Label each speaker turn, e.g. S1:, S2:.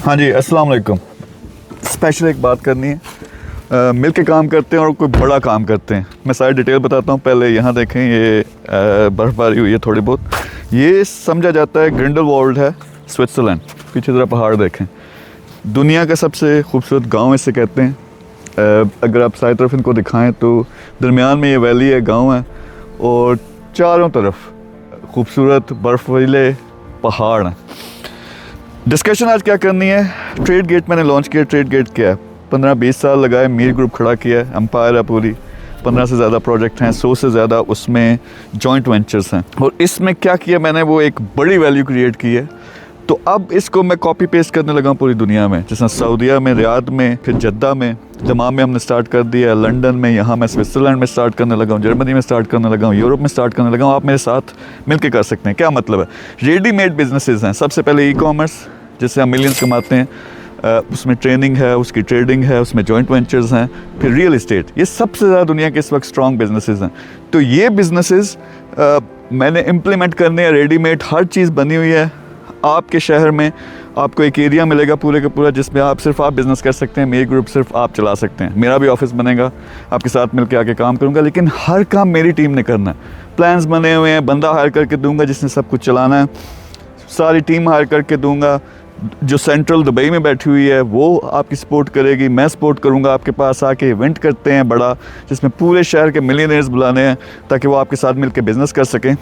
S1: हाँ जी, अस्सलाम वालेकुम। स्पेशल एक बात करनी है। मिल के काम करते हैं और कोई बड़ा काम करते हैं। मैं सारी डिटेल बताता हूँ। पहले यहाँ देखें, ये बर्फ़बारी हुई है थोड़ी बहुत। ये समझा जाता है ग्रिंडलवाल्ड है, स्विट्ज़रलैंड। पीछे ज़रा पहाड़ देखें। दुनिया का सबसे खूबसूरत गांव इसे कहते हैं। अगर आप सारी तरफ इनको दिखाएं तो दरमियान में ये वैली है, गांव है, और चारों तरफ खूबसूरत बर्फ़ीले पहाड़ हैं। डिस्कशन आज क्या करनी है? ट्रेड गेट मैंने लॉन्च किया। ट्रेड गेट क्या है? 15-20 साल लगाए, मीर ग्रुप खड़ा किया है, एम्पायर है पूरी। 15 से ज़्यादा प्रोजेक्ट हैं, 100 से ज़्यादा उसमें जॉइंट वेंचर्स हैं। और इसमें क्या किया मैंने, वो एक बड़ी वैल्यू क्रिएट की है। तो अब इसको मैं कॉपी पेस्ट करने लगा पूरी दुनिया में। जैसे सऊदीया में, रियाद में, फिर जद्दा में, दमाम में हमने स्टार्ट कर दिया, लंदन में, यहाँ मैं स्विट्ज़रलैंड में स्टार्ट करने लगा हूँ, जर्मनी में स्टार्ट करने लगा हूँ, यूरोप में स्टार्ट करने लगा हूँ। आप मेरे साथ मिलकर कर सकते हैं। क्या मतलब है? रेडीमेड बिजनेसेस हैं। सबसे पहले ई कॉमर्स, जिससे हम मिलियंस कमाते हैं, उसमें ट्रेनिंग है, उसकी ट्रेडिंग है, उसमें जॉइंट वेंचर्स हैं, फिर रियल इस्टेट। ये सबसे ज़्यादा दुनिया के इस वक्त स्ट्रॉन्ग बिजनेसेस हैं। तो ये बिजनेसेस मैंने इम्प्लीमेंट करने हैं। रेडीमेड हर चीज़ बनी हुई है। आपके शहर में आपको एक एरिया मिलेगा पूरे का पूरा, जिसमें आप बिज़नेस कर सकते हैं। मेरी ग्रुप सिर्फ आप चला सकते हैं। मेरा भी ऑफिस बनेगा, आपके साथ मिलकर आके काम करूँगा, लेकिन हर काम मेरी टीम ने करना है। प्लान्स बने हुए हैं, बंदा हायर करके दूंगा जिसने सब कुछ चलाना है। सारी टीम हायर करके दूंगा। जो सेंट्रल दुबई में बैठी हुई है वो आपकी सपोर्ट करेगी, मैं सपोर्ट करूंगा। आपके पास आके इवेंट करते हैं बड़ा, जिसमें पूरे शहर के मिलियनेयर्स बुलाने हैं ताकि वो आपके साथ मिलकर बिज़नेस कर सकें।